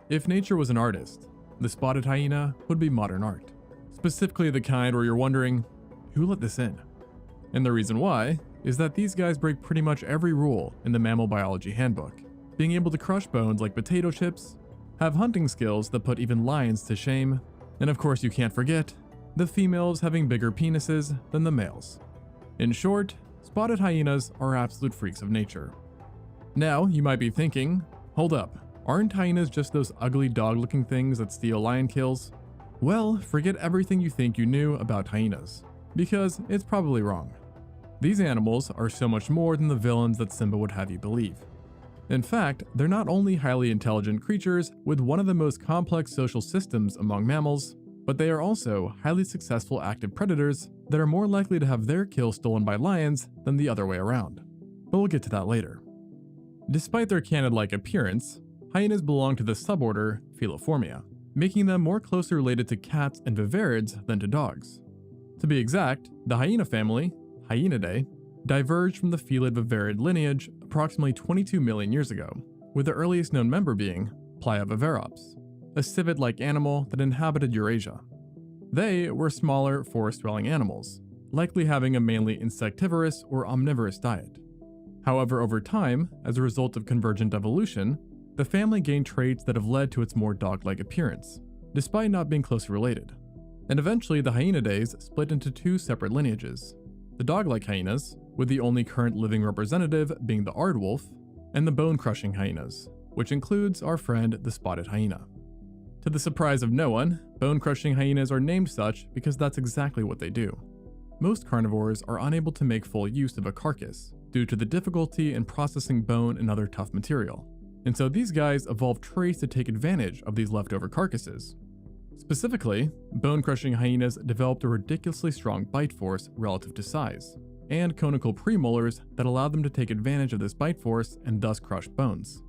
If nature was an artist, the spotted hyena would be modern art. Specifically the kind where you're wondering, who let this in? And the reason why is that these guys break pretty much every rule in the mammal biology handbook, being able to crush bones like potato chips, have hunting skills that put even lions to shame, and of course you can't forget, the females having bigger penises than the males. In short, spotted hyenas are absolute freaks of nature. Now, you might be thinking, hold up, aren't hyenas just those ugly dog-looking things that steal lion kills? Well, forget everything you think you knew about hyenas, because it's probably wrong. These animals are so much more than the villains that Simba would have you believe. In fact, they're not only highly intelligent creatures with one of the most complex social systems among mammals, but they are also highly successful active predators that are more likely to have their kill stolen by lions than the other way around. But we'll get to that later. Despite their canid-like appearance, hyenas belong to the suborder Feliformia, making them more closely related to cats and vivarids than to dogs. To be exact, the hyena family, Hyenidae, diverged from the felid vivarid lineage approximately 22 million years ago, with the earliest known member being Playa viverops, a civet-like animal that inhabited Eurasia. They were smaller forest-dwelling animals, likely having a mainly insectivorous or omnivorous diet. However, over time, as a result of convergent evolution, the family gained traits that have led to its more dog-like appearance, despite not being closely related. And eventually the Hyenidae split into two separate lineages: the dog-like hyenas, with the only current living representative being the aardwolf, and the bone-crushing hyenas, which includes our friend the spotted hyena. To the surprise of no one, bone-crushing hyenas are named such because that's exactly what they do. Most carnivores are unable to make full use of a carcass due to the difficulty in processing bone and other tough material, and so these guys evolved traits to take advantage of these leftover carcasses. Specifically, bone-crushing hyenas developed a ridiculously strong bite force relative to size, and conical premolars that allowed them to take advantage of this bite force and thus crush bones.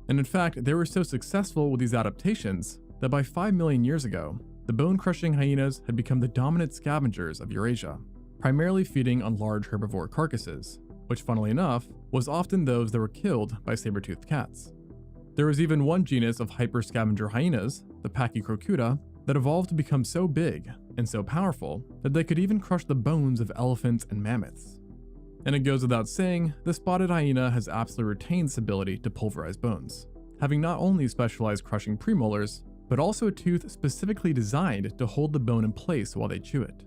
And in fact, they were so successful with these adaptations that by 5 million years ago, the bone-crushing hyenas had become the dominant scavengers of Eurasia, primarily feeding on large herbivore carcasses, which funnily enough, was often those that were killed by saber-toothed cats. There was even one genus of hyper-scavenger hyenas, the Pachycrocuta, that evolved to become so big and so powerful that they could even crush the bones of elephants and mammoths. And it goes without saying, the spotted hyena has absolutely retained this ability to pulverize bones, having not only specialized crushing premolars, but also a tooth specifically designed to hold the bone in place while they chew it.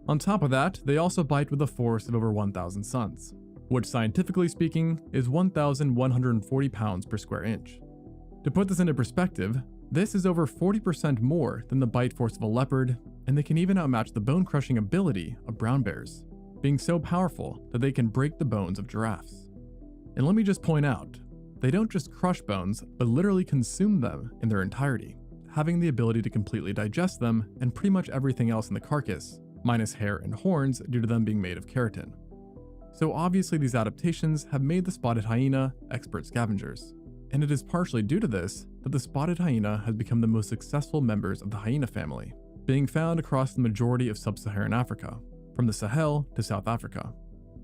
On top of that, they also bite with a force of over 1,000 suns, which scientifically speaking is 1,140 pounds per square inch. To put this into perspective, this is over 40% more than the bite force of a leopard, and they can even outmatch the bone-crushing ability of brown bears, being so powerful that they can break the bones of giraffes. And let me just point out, they don't just crush bones, but literally consume them in their entirety, having the ability to completely digest them and pretty much everything else in the carcass, minus hair and horns due to them being made of keratin. So obviously these adaptations have made the spotted hyena expert scavengers, and it is partially due to this that the spotted hyena has become the most successful members of the hyena family, being found across the majority of sub-Saharan Africa, from the Sahel to South Africa.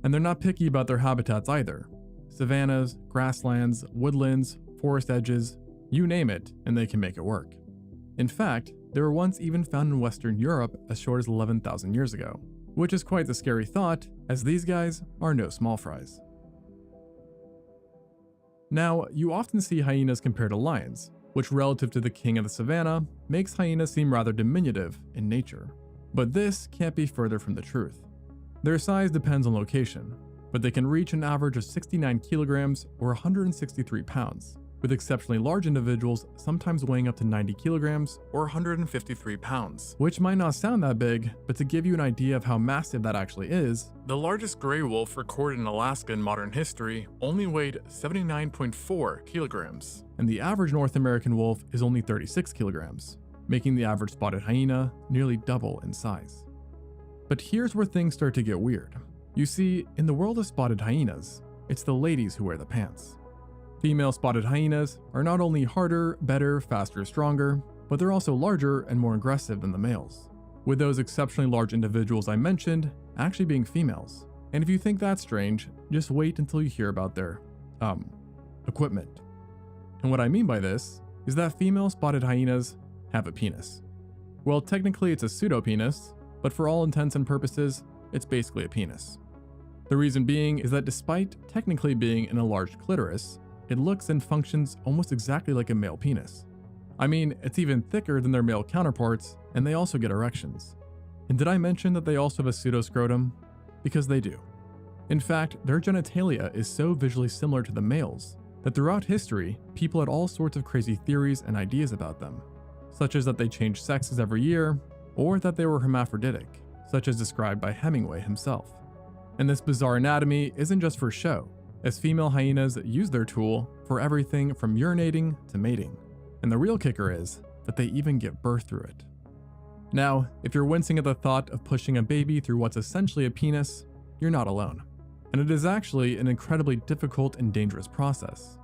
And they're not picky about their habitats either. Savannas, grasslands, woodlands, forest edges, you name it, and they can make it work. In fact, they were once even found in Western Europe as short as 11,000 years ago, which is quite the scary thought, as these guys are no small fries. Now, you often see hyenas compared to lions, which relative to the king of the savannah, makes hyenas seem rather diminutive in nature. But this can't be further from the truth. Their size depends on location, but they can reach an average of 69 kilograms or 163 pounds, with exceptionally large individuals sometimes weighing up to 90 kilograms or 153 pounds, which might not sound that big, but to give you an idea of how massive that actually is, the largest gray wolf recorded in Alaska in modern history only weighed 79.4 kilograms, and the average North American wolf is only 36 kilograms, making the average spotted hyena nearly double in size. But here's where things start to get weird. You see, in the world of spotted hyenas, it's the ladies who wear the pants. Female spotted hyenas are not only harder, better, faster, stronger, but they're also larger and more aggressive than the males, with those exceptionally large individuals I mentioned actually being females. And if you think that's strange, just wait until you hear about their, equipment. And what I mean by this is that female spotted hyenas have a penis. Well, technically it's a pseudopenis, but for all intents and purposes, it's basically a penis. The reason being is that despite technically being an enlarged clitoris, it looks and functions almost exactly like a male penis. I mean, it's even thicker than their male counterparts, and they also get erections. And did I mention that they also have a pseudoscrotum? Because they do. In fact, their genitalia is so visually similar to the males that throughout history, people had all sorts of crazy theories and ideas about them, such as that they changed sexes every year, or that they were hermaphroditic, such as described by Hemingway himself. And this bizarre anatomy isn't just for show, as female hyenas use their tool for everything from urinating to mating. And the real kicker is that they even give birth through it. Now, if you're wincing at the thought of pushing a baby through what's essentially a penis, you're not alone. And it is actually an incredibly difficult and dangerous process.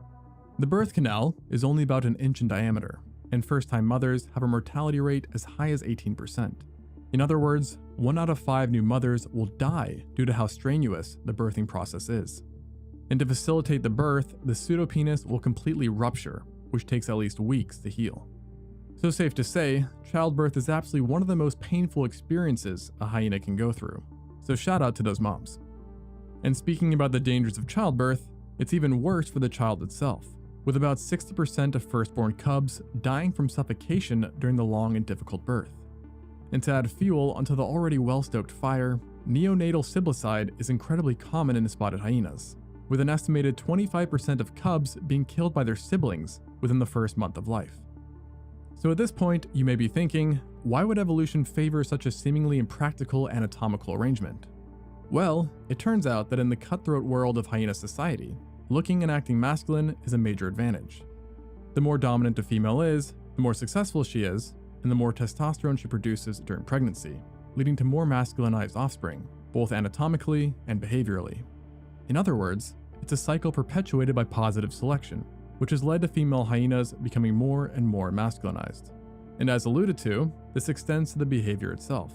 The birth canal is only about an inch in diameter, and first-time mothers have a mortality rate as high as 18%. In other words, 1 out of 5 new mothers will die due to how strenuous the birthing process is. And to facilitate the birth, the pseudopenis will completely rupture, which takes at least weeks to heal. So safe to say, childbirth is absolutely one of the most painful experiences a hyena can go through. So shout out to those moms. And speaking about the dangers of childbirth, it's even worse for the child itself, with about 60% of firstborn cubs dying from suffocation during the long and difficult birth. And to add fuel onto the already well-stoked fire, neonatal siblicide is incredibly common in spotted hyenas, with an estimated 25% of cubs being killed by their siblings within the first month of life. So at this point, you may be thinking, why would evolution favor such a seemingly impractical anatomical arrangement? Well, it turns out that in the cutthroat world of hyena society, looking and acting masculine is a major advantage. The more dominant a female is, the more successful she is, and the more testosterone she produces during pregnancy, leading to more masculinized offspring, both anatomically and behaviorally. In other words, it's a cycle perpetuated by positive selection, which has led to female hyenas becoming more and more masculinized. And as alluded to, this extends to the behavior itself.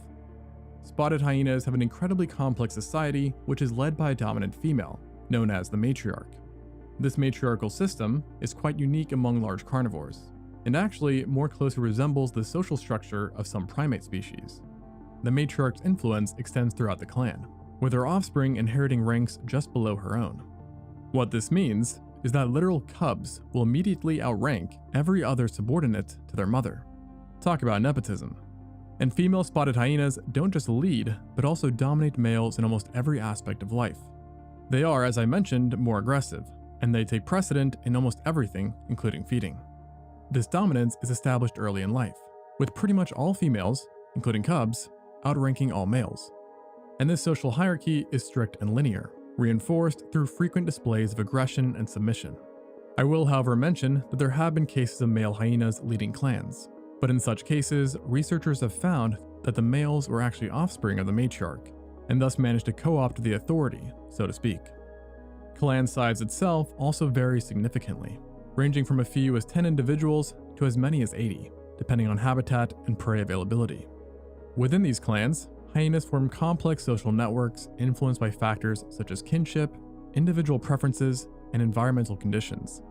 Spotted hyenas have an incredibly complex society which is led by a dominant female, known as the matriarch. This matriarchal system is quite unique among large carnivores, and actually more closely resembles the social structure of some primate species. The matriarch's influence extends throughout the clan, with her offspring inheriting ranks just below her own. What this means is that literal cubs will immediately outrank every other subordinate to their mother. Talk about nepotism. And female spotted hyenas don't just lead, but also dominate males in almost every aspect of life. They are, as I mentioned, more aggressive, and they take precedent in almost everything, including feeding. This dominance is established early in life, with pretty much all females, including cubs, outranking all males. And this social hierarchy is strict and linear, reinforced through frequent displays of aggression and submission. I will, however, mention that there have been cases of male hyenas leading clans, but in such cases, researchers have found that the males were actually offspring of the matriarch, and thus managed to co-opt the authority, so to speak. Clan size itself also varies significantly, ranging from a few as 10 individuals to as many as 80, depending on habitat and prey availability. Within these clans, hyenas form complex social networks influenced by factors such as kinship, individual preferences, and environmental conditions.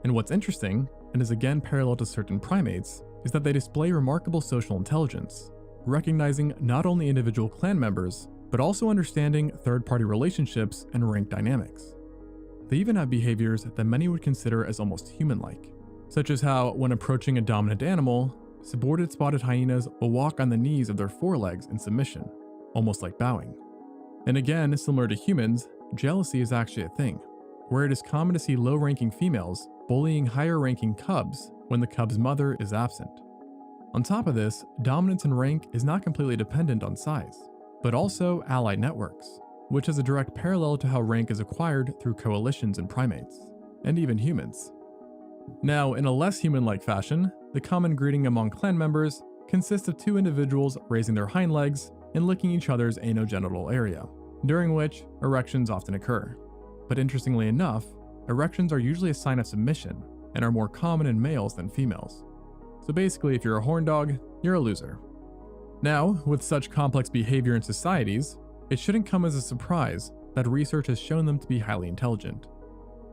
And what's interesting, and is again parallel to certain primates, is that they display remarkable social intelligence, recognizing not only individual clan members, but also understanding third-party relationships and rank dynamics. They even have behaviors that many would consider as almost human-like, such as how, when approaching a dominant animal, subordinate spotted hyenas will walk on the knees of their forelegs in submission, almost like bowing. And again, similar to humans, jealousy is actually a thing, where it is common to see low-ranking females bullying higher-ranking cubs when the cub's mother is absent. On top of this, dominance in rank is not completely dependent on size, but also allied networks, which is a direct parallel to how rank is acquired through coalitions in primates, and even humans. Now, in a less human-like fashion, the common greeting among clan members consists of 2 individuals raising their hind legs and licking each other's anogenital area, during which erections often occur. But interestingly enough, erections are usually a sign of submission and are more common in males than females. So basically, if you're a horn dog, you're a loser. Now, with such complex behavior in societies, it shouldn't come as a surprise that research has shown them to be highly intelligent.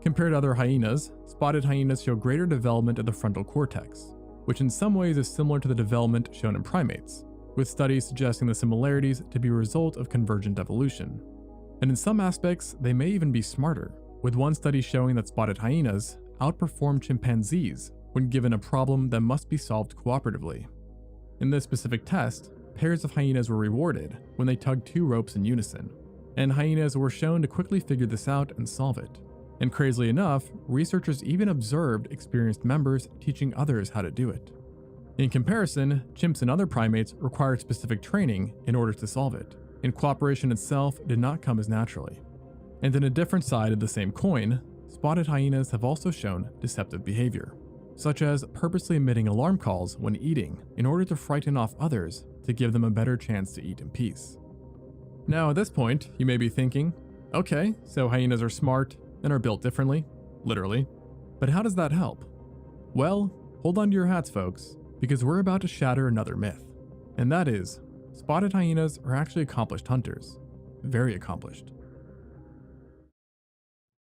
Compared to other hyenas, spotted hyenas show greater development of the frontal cortex, which in some ways is similar to the development shown in primates, with studies suggesting the similarities to be a result of convergent evolution. And in some aspects, they may even be smarter, with one study showing that spotted hyenas outperform chimpanzees when given a problem that must be solved cooperatively. In this specific test, pairs of hyenas were rewarded when they tugged 2 ropes in unison, and hyenas were shown to quickly figure this out and solve it. And crazily enough, researchers even observed experienced members teaching others how to do it. In comparison, chimps and other primates required specific training in order to solve it, and cooperation itself did not come as naturally. And in a different side of the same coin, spotted hyenas have also shown deceptive behavior, such as purposely emitting alarm calls when eating in order to frighten off others to give them a better chance to eat in peace. Now at this point, you may be thinking, okay, so hyenas are smart and are built differently, literally, but how does that help? Well, hold on to your hats, folks, because we're about to shatter another myth, and that is, spotted hyenas are actually accomplished hunters, very accomplished.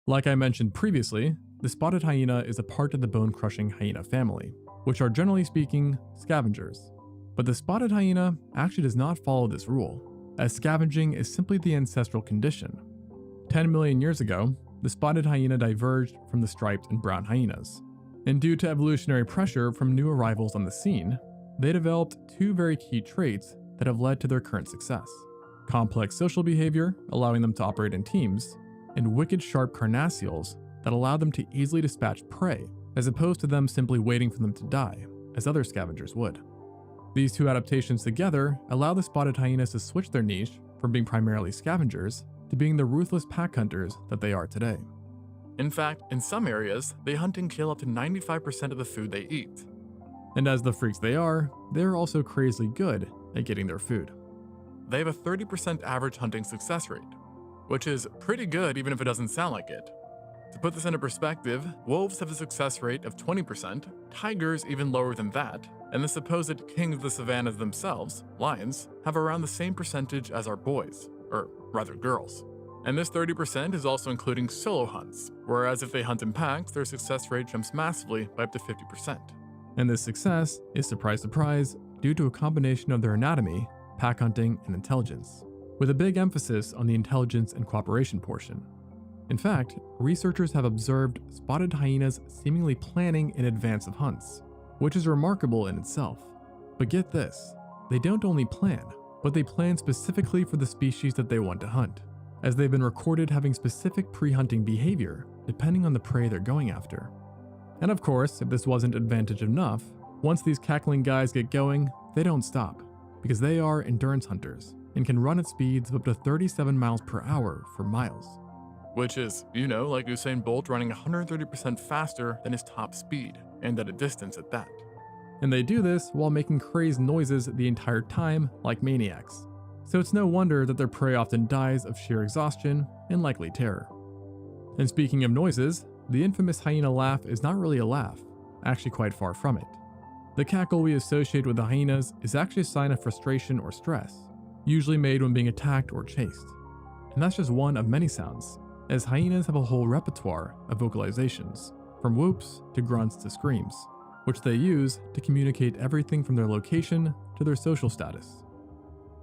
Like I mentioned previously, the spotted hyena is a part of the bone-crushing hyena family, which are generally speaking scavengers. But the spotted hyena actually does not follow this rule, as scavenging is simply the ancestral condition. 10 million years ago, the spotted hyena diverged from the striped and brown hyenas, and due to evolutionary pressure from new arrivals on the scene, they developed 2 very key traits that have led to their current success: complex social behavior, allowing them to operate in teams, and wicked sharp carnassials that allow them to easily dispatch prey, as opposed to them simply waiting for them to die, as other scavengers would. These 2 adaptations together allow the spotted hyenas to switch their niche from being primarily scavengers to being the ruthless pack hunters that they are today. In fact, in some areas, they hunt and kill up to 95% of the food they eat. And as the freaks they are also crazily good at getting their food. They have a 30% average hunting success rate, which is pretty good even if it doesn't sound like it. To put this into perspective, wolves have a success rate of 20%, tigers even lower than that, and the supposed kings of the savannas themselves, lions, have around the same percentage as our boys, or rather girls. And this 30% is also including solo hunts, whereas if they hunt in packs, their success rate jumps massively by up to 50%. And this success is, surprise surprise, due to a combination of their anatomy, pack hunting, and intelligence, with a big emphasis on the intelligence and cooperation portion. In fact, researchers have observed spotted hyenas seemingly planning in advance of hunts, which is remarkable in itself. But get this, they don't only plan, but they plan specifically for the species that they want to hunt, as they've been recorded having specific pre-hunting behavior depending on the prey they're going after. And of course, if this wasn't advantage enough, once these cackling guys get going, they don't stop, because they are endurance hunters and can run at speeds of up to 37 miles per hour for miles. Which is, like Usain Bolt running 130% faster than his top speed, and at a distance at that. And they do this while making crazed noises the entire time like maniacs. So it's no wonder that their prey often dies of sheer exhaustion and likely terror. And speaking of noises, the infamous hyena laugh is not really a laugh, actually quite far from it. The cackle we associate with the hyenas is actually a sign of frustration or stress, usually made when being attacked or chased. And that's just one of many sounds, as hyenas have a whole repertoire of vocalizations, from whoops to grunts to screams, which they use to communicate everything from their location to their social status.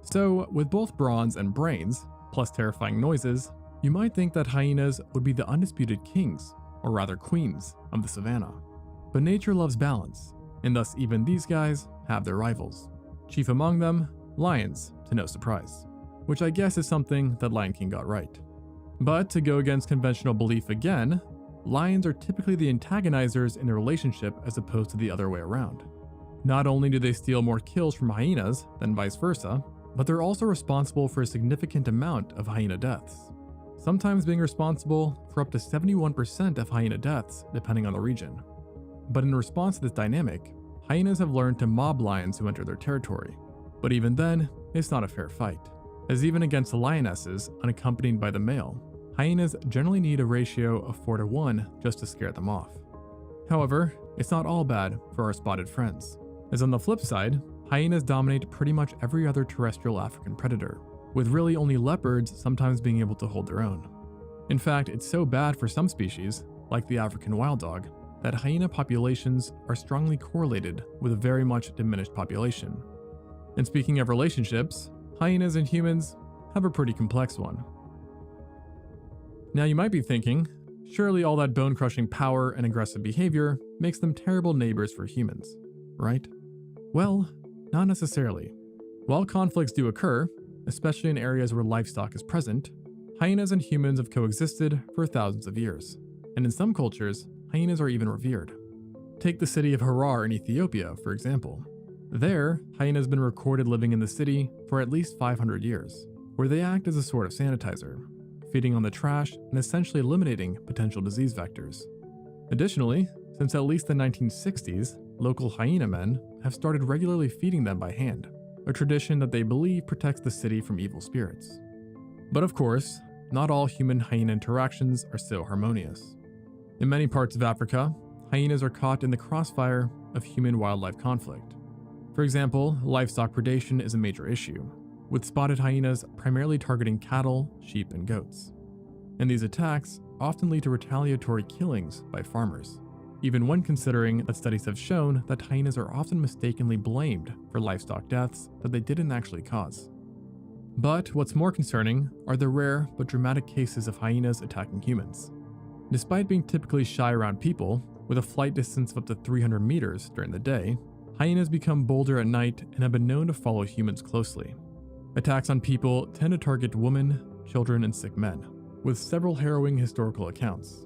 So, with both bronze and brains, plus terrifying noises, you might think that hyenas would be the undisputed kings, or rather queens, of the savannah. But nature loves balance, and thus even these guys have their rivals. Chief among them, lions, to no surprise, which I guess is something that Lion King got right. But to go against conventional belief again, lions are typically the antagonizers in a relationship as opposed to the other way around. Not only do they steal more kills from hyenas than vice versa, but they're also responsible for a significant amount of hyena deaths, sometimes being responsible for up to 71% of hyena deaths depending on the region. But in response to this dynamic, hyenas have learned to mob lions who enter their territory. But even then, it's not a fair fight, as even against the lionesses unaccompanied by the male, hyenas generally need a ratio of 4-to-1 just to scare them off. However, it's not all bad for our spotted friends, as on the flip side, hyenas dominate pretty much every other terrestrial African predator, with really only leopards sometimes being able to hold their own. In fact, it's so bad for some species like the African wild dog, that hyena populations are strongly correlated with a very much diminished population. And speaking of relationships, hyenas and humans have a pretty complex one. Now you might be thinking, surely all that bone-crushing power and aggressive behavior makes them terrible neighbors for humans, right? Well, not necessarily. While conflicts do occur, especially in areas where livestock is present, hyenas and humans have coexisted for thousands of years, and in some cultures, hyenas are even revered. Take the city of Harar in Ethiopia, for example. There, hyenas have been recorded living in the city for at least 500 years, where they act as a sort of sanitizer, feeding on the trash and essentially eliminating potential disease vectors. Additionally, since at least the 1960s, local hyena men have started regularly feeding them by hand, a tradition that they believe protects the city from evil spirits. But of course, not all human-hyena interactions are so harmonious. In many parts of Africa, hyenas are caught in the crossfire of human-wildlife conflict. For example, livestock predation is a major issue, with spotted hyenas primarily targeting cattle, sheep, and goats. And these attacks often lead to retaliatory killings by farmers, even when considering that studies have shown that hyenas are often mistakenly blamed for livestock deaths that they didn't actually cause. But what's more concerning are the rare but dramatic cases of hyenas attacking humans. Despite being typically shy around people, with a flight distance of up to 300 meters during the day, hyenas become bolder at night and have been known to follow humans closely. Attacks on people tend to target women, children, and sick men, with several harrowing historical accounts.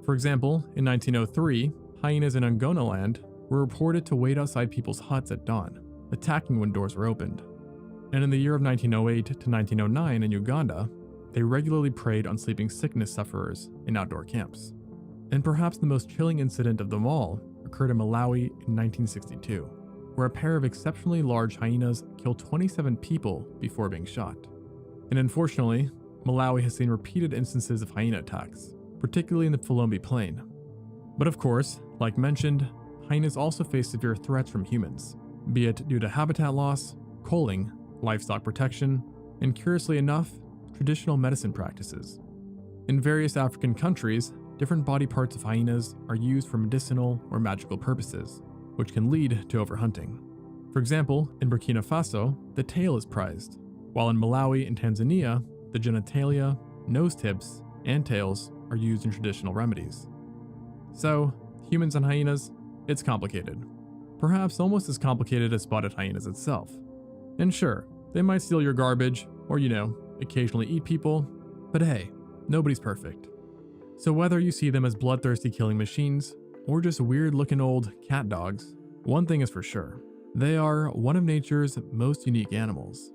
For example, in 1903, hyenas in Angonaland were reported to wait outside people's huts at dawn, attacking when doors were opened. And in the year of 1908 to 1909 in Uganda, they regularly preyed on sleeping sickness sufferers in outdoor camps. And perhaps the most chilling incident of them all occurred in Malawi in 1962, where a pair of exceptionally large hyenas killed 27 people before being shot. And unfortunately, Malawi has seen repeated instances of hyena attacks, particularly in the Philombe Plain. But of course, like mentioned, hyenas also face severe threats from humans, be it due to habitat loss, culling, livestock protection, and curiously enough, traditional medicine practices. In various African countries, different body parts of hyenas are used for medicinal or magical purposes, which can lead to overhunting. For example, in Burkina Faso, the tail is prized, while in Malawi and Tanzania, the genitalia, nose tips, and tails are used in traditional remedies. So, humans and hyenas, it's complicated. Perhaps almost as complicated as spotted hyenas itself. And sure, they might steal your garbage, or occasionally eat people, but hey, nobody's perfect. So whether you see them as bloodthirsty killing machines, or just weird-looking old cat dogs, one thing is for sure. They are one of nature's most unique animals.